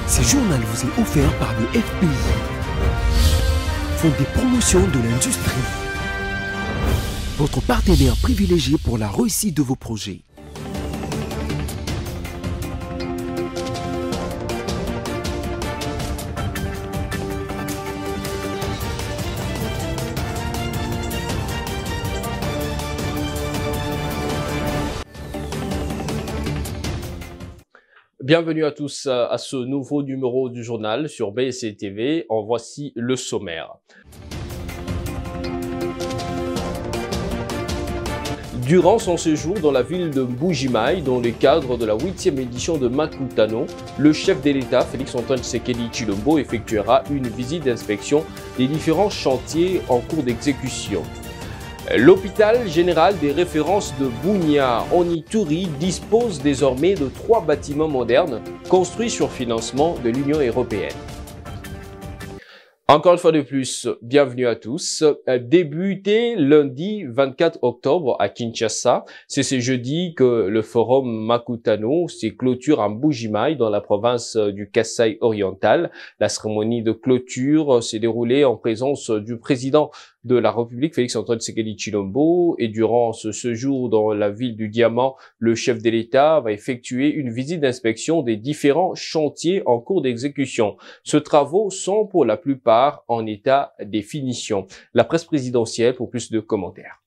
Ce journal vous est offert par le FPI, Fonds des promotions de l'industrie, votre partenaire privilégié pour la réussite de vos projets. Bienvenue à tous à ce nouveau numéro du journal sur BSC TV. En voici le sommaire. Durant son séjour dans la ville de Mbuji-Mayi, dans le cadre de la 8e édition de Makutano, le chef de l'État, Félix-Antoine Tshisekedi Tshilombo, effectuera une visite d'inspection des différents chantiers en cours d'exécution. L'hôpital général des références de Bunia en Ituri dispose désormais de 3 bâtiments modernes construits sur financement de l'Union européenne. Encore une fois de plus, bienvenue à tous. Débuté lundi 24 octobre à Kinshasa, c'est ce jeudi que le forum Makutano s'est clôture en Mbuji-Mayi dans la province du Kasaï oriental. La cérémonie de clôture s'est déroulée en présence du président de la République, Félix-Antoine Tshisekedi Tshilombo, et durant ce séjour dans la ville du Diamant, le chef de l'État va effectuer une visite d'inspection des différents chantiers en cours d'exécution. Ces travaux sont pour la plupart en état de finition. La presse présidentielle pour plus de commentaires.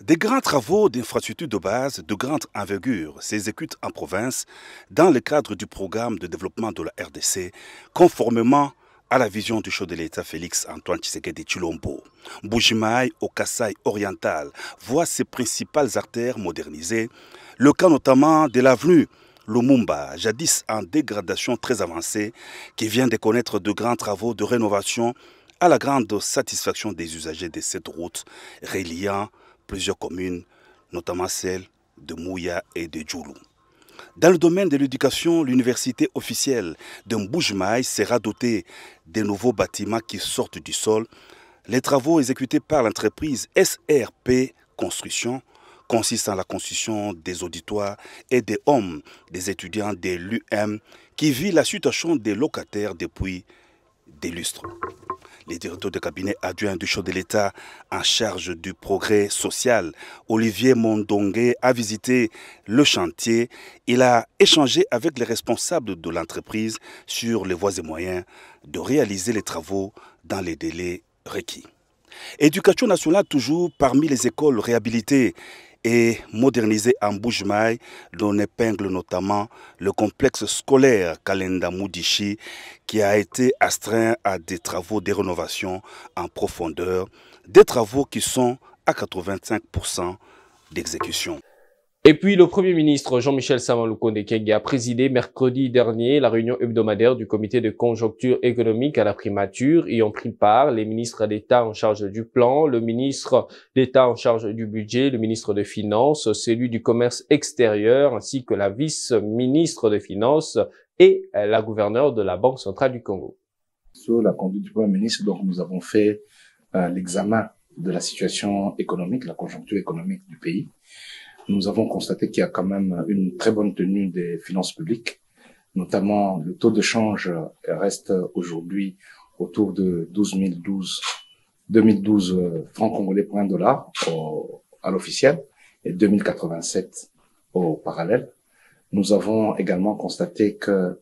Des grands travaux d'infrastructures de base de grande envergure s'exécutent en province dans le cadre du programme de développement de la RDC, conformément à la vision du chef de l'État Félix-Antoine Tshisekedi Tshilombo. Mbuji-Mayi au Kasaï oriental voit ses principales artères modernisées, le cas notamment de l'avenue Lumumba, jadis en dégradation très avancée, qui vient de connaître de grands travaux de rénovation à la grande satisfaction des usagers de cette route reliant plusieurs communes, notamment celles de Mouya et de Djoulou. Dans le domaine de l'éducation, l'université officielle de Mbuji-Mayi sera dotée de nouveaux bâtiments qui sortent du sol. Les travaux exécutés par l'entreprise SRP Construction consistent en la construction des auditoires et des hommes des étudiants de l'UM qui vit la situation des locataires depuis des lustres. Le directeur de cabinet adjoint du chef de l'État en charge du progrès social, Olivier Mondongue, a visité le chantier. Il a échangé avec les responsables de l'entreprise sur les voies et moyens de réaliser les travaux dans les délais requis. Éducation nationale toujours parmi les écoles réhabilitées et modernisé en Mbuji-Mayi, l'on épingle notamment le complexe scolaire Kalenda Mudishi qui a été astreint à des travaux de rénovation en profondeur, des travaux qui sont à 85% d'exécution. Et puis, le Premier ministre Jean-Michel Sama-Lukonde-Kenge a présidé mercredi dernier la réunion hebdomadaire du comité de conjoncture économique à la primature y ont pris part les ministres d'État en charge du plan, le ministre d'État en charge du budget, le ministre des Finances, celui du commerce extérieur ainsi que la vice-ministre des Finances et la gouverneure de la Banque centrale du Congo. Sur la conduite du Premier ministre, donc, nous avons fait l'examen de la situation économique, la conjoncture économique du pays. Nous avons constaté qu'il y a quand même une très bonne tenue des finances publiques, notamment le taux de change reste aujourd'hui autour de 2012 francs congolais pour $1 à l'officiel et 2087 au parallèle. Nous avons également constaté que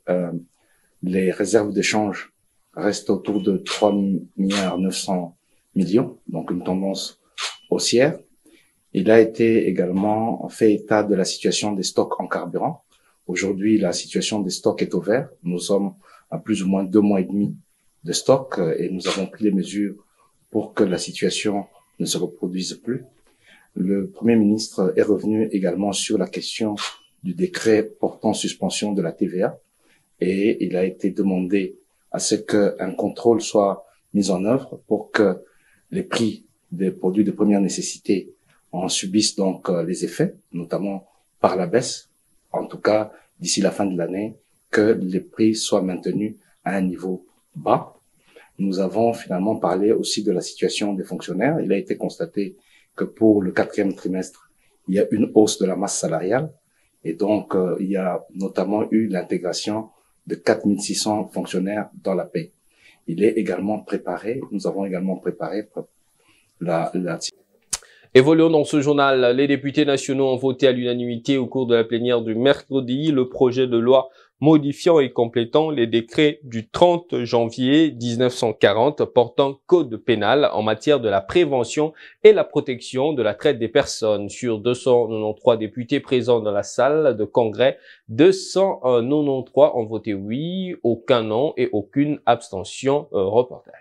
les réserves d'échange restent autour de 3,9 milliards, donc une tendance haussière. Il a été également fait état de la situation des stocks en carburant. Aujourd'hui, la situation des stocks est au vert. Nous sommes à plus ou moins 2 mois et demi de stock et nous avons pris les mesures pour que la situation ne se reproduise plus. Le Premier ministre est revenu également sur la question du décret portant suspension de la TVA et il a été demandé à ce qu'un contrôle soit mis en œuvre pour que les prix des produits de première nécessité en subissent donc les effets, notamment par la baisse, en tout cas d'ici la fin de l'année, que les prix soient maintenus à un niveau bas. Nous avons finalement parlé aussi de la situation des fonctionnaires. Il a été constaté que pour le 4e trimestre, il y a une hausse de la masse salariale Et donc, il y a notamment eu l'intégration de 4600 fonctionnaires dans la paix. Il est également préparé, nous avons également préparé la Évoluons dans ce journal. Les députés nationaux ont voté à l'unanimité au cours de la plénière du mercredi le projet de loi modifiant et complétant les décrets du 30 janvier 1940 portant code pénal en matière de la prévention et la protection de la traite des personnes. Sur 293 députés présents dans la salle de congrès, 293 ont voté oui, aucun non et aucune abstention. Reportage.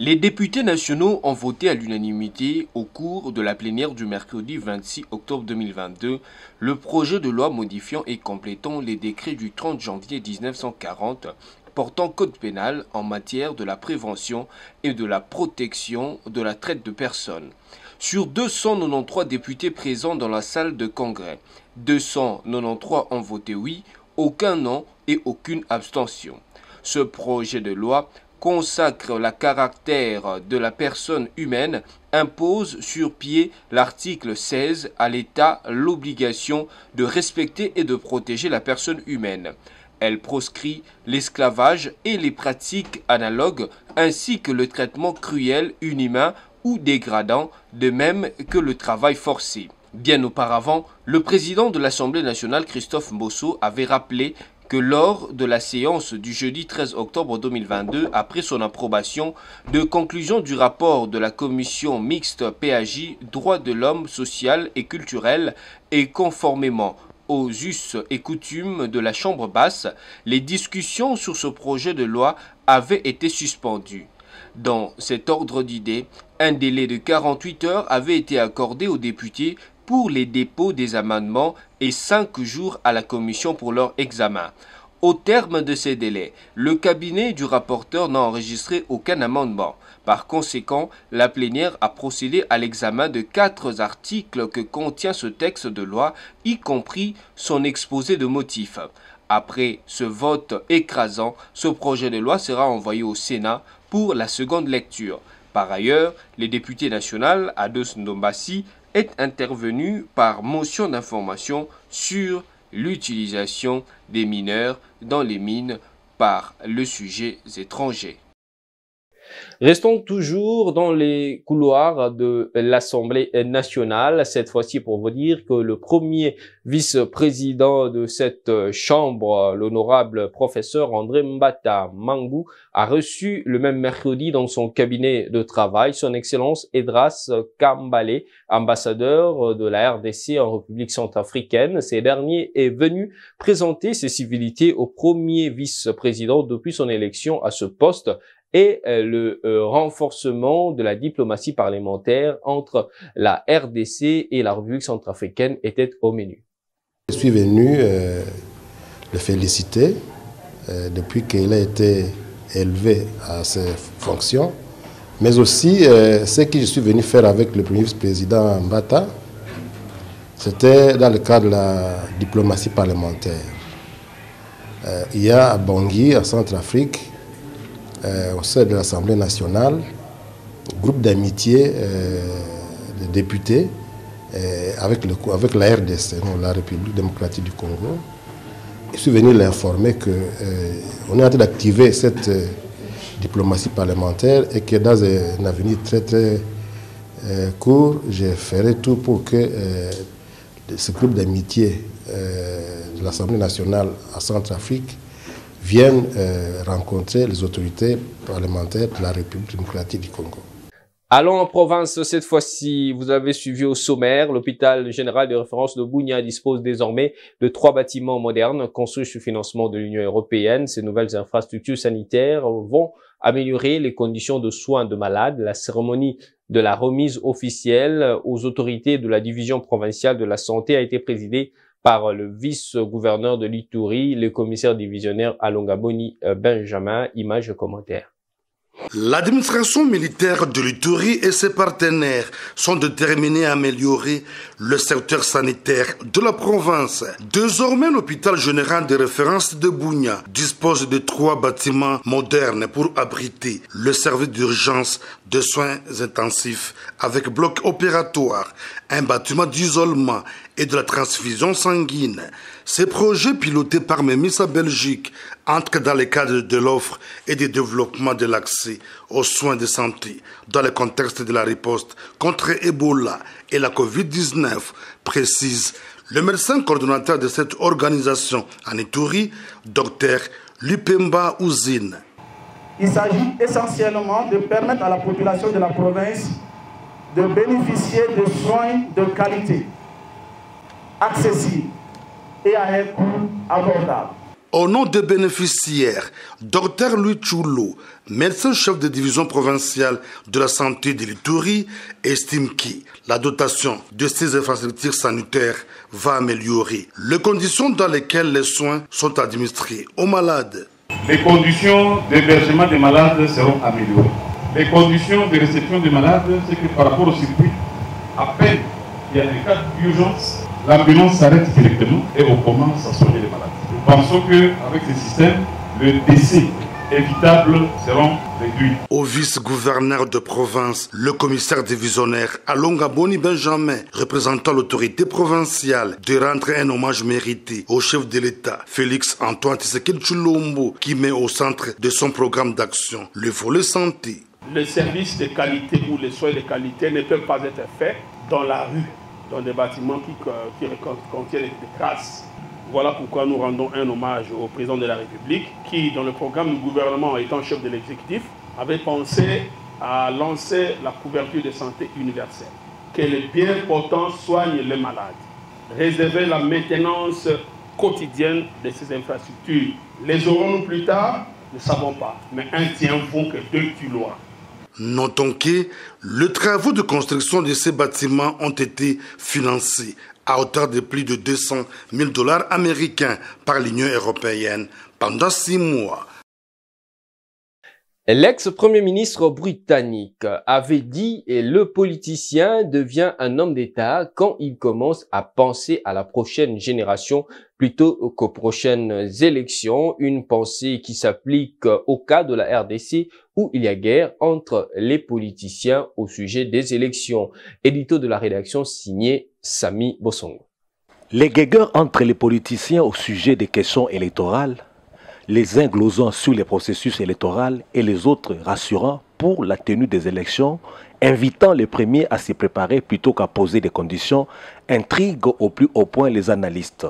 Les députés nationaux ont voté à l'unanimité au cours de la plénière du mercredi 26 octobre 2022 le projet de loi modifiant et complétant les décrets du 30 janvier 1940 portant code pénal en matière de la prévention et de la protection de la traite de personnes. Sur 293 députés présents dans la salle de congrès, 293 ont voté oui, aucun non et aucune abstention. Ce projet de loi consacre le caractère de la personne humaine, impose sur pied l'article 16 à l'État l'obligation de respecter et de protéger la personne humaine. Elle proscrit l'esclavage et les pratiques analogues ainsi que le traitement cruel, inhumain ou dégradant, de même que le travail forcé. Bien auparavant, le président de l'Assemblée nationale, Christophe Mbosso, avait rappelé que lors de la séance du jeudi 13 octobre 2022, après son approbation de conclusion du rapport de la commission mixte PAJ, droits de l'homme, social et culturel, et conformément aux us et coutumes de la Chambre basse, les discussions sur ce projet de loi avaient été suspendues. Dans cet ordre d'idées, un délai de 48 heures avait été accordé aux députés pour les dépôts des amendements et 5 jours à la commission pour leur examen. Au terme de ces délais, le cabinet du rapporteur n'a enregistré aucun amendement. Par conséquent, la plénière a procédé à l'examen de 4 articles que contient ce texte de loi, y compris son exposé de motifs. Après ce vote écrasant, ce projet de loi sera envoyé au Sénat pour la seconde lecture. Par ailleurs, les députés nationaux, Ados Ndombassi, est intervenu par motion d'information sur l'utilisation des mineurs dans les mines par le sujet étranger. Restons toujours dans les couloirs de l'Assemblée nationale, cette fois-ci pour vous dire que le premier vice-président de cette chambre, l'honorable professeur André Mbata Mangou, a reçu le même mercredi dans son cabinet de travail son Excellence Edras Kambale, ambassadeur de la RDC en République centrafricaine. Ces derniers est venu présenter ses civilités au premier vice-président depuis son élection à ce poste et le renforcement de la diplomatie parlementaire entre la RDC et la République centrafricaine était au menu. Je suis venu le féliciter depuis qu'il a été élevé à ses fonctions, mais aussi ce que je suis venu faire avec le premier vice-président Mbata, c'était dans le cadre de la diplomatie parlementaire. Il y a à Bangui, en Centrafrique, au sein de l'Assemblée nationale, un groupe d'amitié de députés avec la RDC, la République démocratique du Congo. Je suis venu l'informer qu'on est en train d'activer cette diplomatie parlementaire et que dans un avenir très très court, je ferai tout pour que ce groupe d'amitié de l'Assemblée nationale à Centrafrique viennent rencontrer les autorités parlementaires de la République démocratique du Congo. Allons en province cette fois-ci. Vous avez suivi au sommaire, l'hôpital général de référence de Bunia dispose désormais de 3 bâtiments modernes construits sous financement de l'Union européenne. Ces nouvelles infrastructures sanitaires vont améliorer les conditions de soins de malades. La cérémonie de la remise officielle aux autorités de la division provinciale de la santé a été présidée par le vice-gouverneur de l'Ituri, le commissaire divisionnaire à Longaboni, Benjamin. Image commentaire. L'administration militaire de l'Ituri et ses partenaires sont déterminés à améliorer le secteur sanitaire de la province. Désormais, l'hôpital général de référence de Bunia dispose de 3 bâtiments modernes pour abriter le service d'urgence de soins intensifs avec bloc opératoire, un bâtiment d'isolement et de la transfusion sanguine. Ces projets pilotés par MEMISA Belgique entrent dans le cadre de l'offre et du développement de l'accès aux soins de santé dans le contexte de la riposte contre Ebola et la Covid-19, précise le médecin coordonnateur de cette organisation en Ituri, Dr Lupemba Ouzine. Il s'agit essentiellement de permettre à la population de la province de bénéficier de soins de qualité, accessibles et à un coût abordable. Au nom des bénéficiaires, Dr Louis Choulou, médecin-chef de division provinciale de la santé de l'Ituri, estime que la dotation de ces infrastructures sanitaires va améliorer les conditions dans lesquelles les soins sont administrés aux malades. Les conditions d'hébergement des malades seront améliorées. Les conditions de réception des malades, c'est que par rapport au circuit, à peine il y a des cas d'urgence, l'ambulance s'arrête directement et on commence à soigner les malades. Nous pensons qu'avec ce système, le décès évitable seront réduits. Au vice-gouverneur de province, le commissaire divisionnaire Alonga Boni Benjamin, représentant l'autorité provinciale, de rendre un hommage mérité au chef de l'État, Félix Antoine Tshisekedi Tshilombo, qui met au centre de son programme d'action le volet santé. Les services de qualité ou les soins de qualité ne peuvent pas être faits dans la rue, dans des bâtiments qui contiennent des traces. Voilà pourquoi nous rendons un hommage au président de la République qui, dans le programme du gouvernement étant chef de l'exécutif, avait pensé à lancer la couverture de santé universelle. Que les bien portants soignent les malades. Réserver la maintenance quotidienne de ces infrastructures. Les aurons-nous plus tard? Ne savons pas. Mais un tient vaut que deux tuent loin. Notons que les travaux de construction de ces bâtiments ont été financés à hauteur de plus de 200 000 $ américains par l'Union européenne pendant 6 mois. L'ex-premier ministre britannique avait dit et le politicien devient un homme d'État quand il commence à penser à la prochaine génération plutôt qu'aux prochaines élections, une pensée qui s'applique au cas de la RDC où il y a guerre entre les politiciens au sujet des élections. Édito de la rédaction signé Sami Bossongo. Les guéguerres entre les politiciens au sujet des questions électorales, les uns glosant sur les processus électoraux et les autres rassurant pour la tenue des élections, invitant les premiers à s'y préparer plutôt qu'à poser des conditions, intriguent au plus haut point les analystes.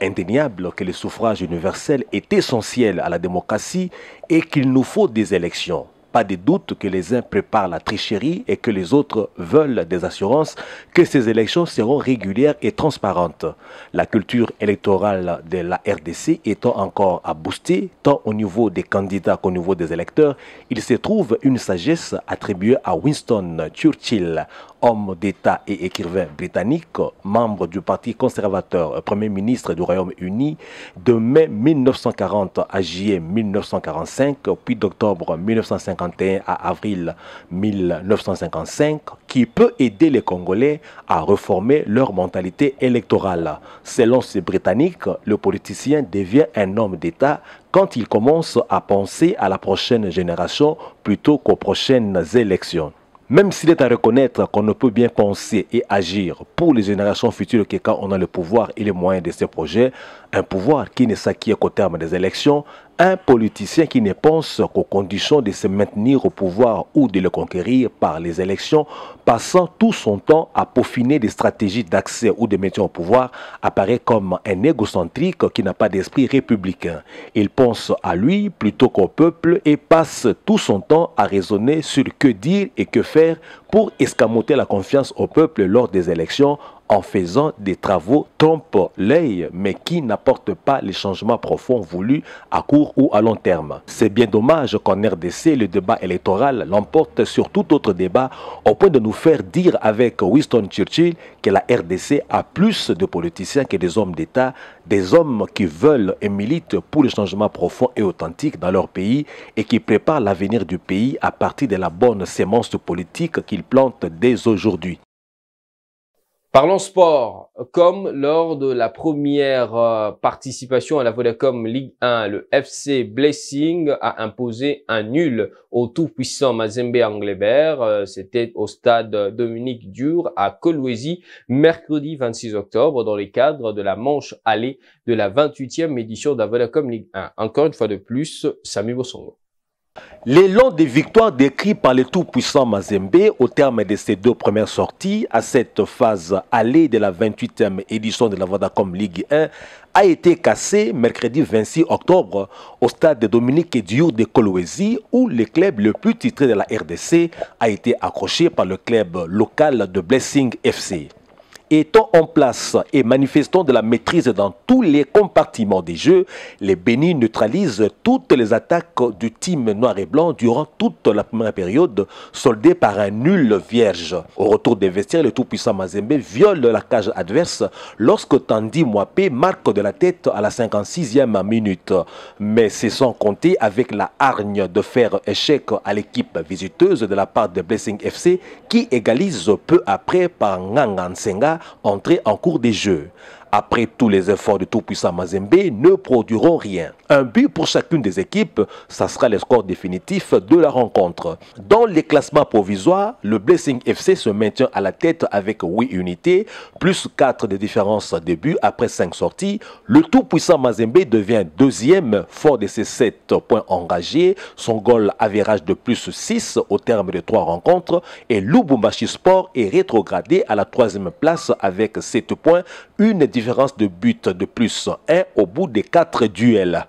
Indéniable que le suffrage universel est essentiel à la démocratie et qu'il nous faut des élections. Pas de doute que les uns préparent la tricherie et que les autres veulent des assurances que ces élections seront régulières et transparentes. La culture électorale de la RDC étant encore à booster, tant au niveau des candidats qu'au niveau des électeurs, il se trouve une sagesse attribuée à Winston Churchill, homme d'État et écrivain britannique, membre du Parti conservateur, Premier ministre du Royaume-Uni, de mai 1940 à juillet 1945, puis d'octobre 1951 à avril 1955, qui peut aider les Congolais à reformer leur mentalité électorale. Selon ces Britanniques, le politicien devient un homme d'État quand il commence à penser à la prochaine génération plutôt qu'aux prochaines élections. Même s'il est à reconnaître qu'on ne peut bien penser et agir pour les générations futures que quand on a le pouvoir et les moyens de ces projets, un pouvoir qui ne s'acquiert qu'au terme des élections, un politicien qui ne pense qu'aux conditions de se maintenir au pouvoir ou de le conquérir par les élections, passant tout son temps à peaufiner des stratégies d'accès ou de maintien au pouvoir, apparaît comme un égocentrique qui n'a pas d'esprit républicain. Il pense à lui plutôt qu'au peuple et passe tout son temps à raisonner sur que dire et que faire pour escamoter la confiance au peuple lors des élections, en faisant des travaux trompe-l'œil, mais qui n'apportent pas les changements profonds voulus à court ou à long terme. C'est bien dommage qu'en RDC, le débat électoral l'emporte sur tout autre débat, au point de nous faire dire avec Winston Churchill que la RDC a plus de politiciens que des hommes d'État, des hommes qui veulent et militent pour les changements profonds et authentiques dans leur pays et qui préparent l'avenir du pays à partir de la bonne sémence politique qu'ils plantent dès aujourd'hui. Parlons sport. Comme lors de la première participation à la Vodacom Ligue 1, le FC Blessing a imposé un nul au tout-puissant Mazembe Anglebert. C'était au stade Dominique Dur à Kolwezi, mercredi 26 octobre, dans le cadre de la manche allée de la 28e édition de la Vodacom Ligue 1. Encore une fois de plus, Samy Bosongo. L'élan des victoires décrit par le tout-puissant Mazembe au terme de ses 2 premières sorties à cette phase allée de la 28e édition de la Vodacom Ligue 1 a été cassé mercredi 26 octobre au stade de Dominique Dur de Kolwezi où le club le plus titré de la RDC a été accroché par le club local de Blessing FC. Étant en place et manifestant de la maîtrise dans tous les compartiments des jeux, les Bénis neutralisent toutes les attaques du team noir et blanc durant toute la première période, soldée par un nul vierge. Au retour des vestiaires, le tout-puissant Mazembe viole la cage adverse lorsque Tandy Mwape marque de la tête à la 56e minute. Mais c'est sans compter avec la hargne de faire échec à l'équipe visiteuse de la part de Blessing FC qui égalise peu après par Nganga Nsenga, entré en cours des jeux. Après tous les efforts du tout-puissant Mazembe, ne produiront rien. Un but pour chacune des équipes, ça sera le score définitif de la rencontre. Dans les classements provisoires, le Blessing FC se maintient à la tête avec 8 unités, plus 4 de différence de but après 5 sorties. Le tout-puissant Mazembe devient deuxième, fort de ses 7 points engagés, son goal average de plus 6 au terme de 3 rencontres, et Lubumbashi Sport est rétrogradé à la 3e place avec 7 points, une différence de but de plus 1 au bout des 4 duels.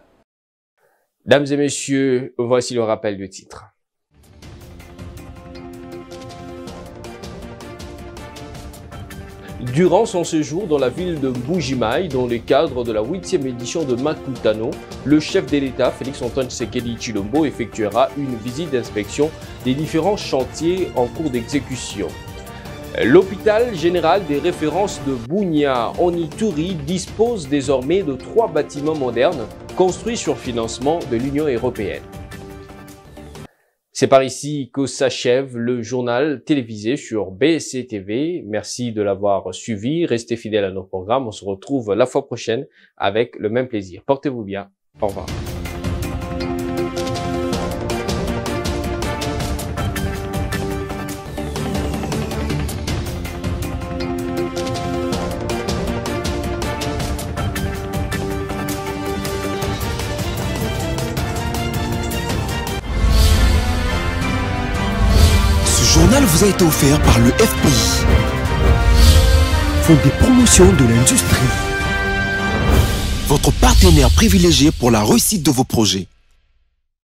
Dames et messieurs, voici le rappel du titre. Durant son séjour dans la ville de Mbuji-Mayi, dans le cadre de la 8e édition de Makutano, le chef de l'État, Félix-Antoine Tshisekedi Tshilombo, effectuera une visite d'inspection des différents chantiers en cours d'exécution. L'hôpital général des références de Bunia en Ituri dispose désormais de 3 bâtiments modernes construits sur financement de l'Union européenne. C'est par ici que s'achève le journal télévisé sur BSC TV. Merci de l'avoir suivi. Restez fidèles à nos programmes. On se retrouve la fois prochaine avec le même plaisir. Portez-vous bien. Au revoir. Ce journal vous a été offert par le FPI, Fonds des promotions de l'industrie, votre partenaire privilégié pour la réussite de vos projets.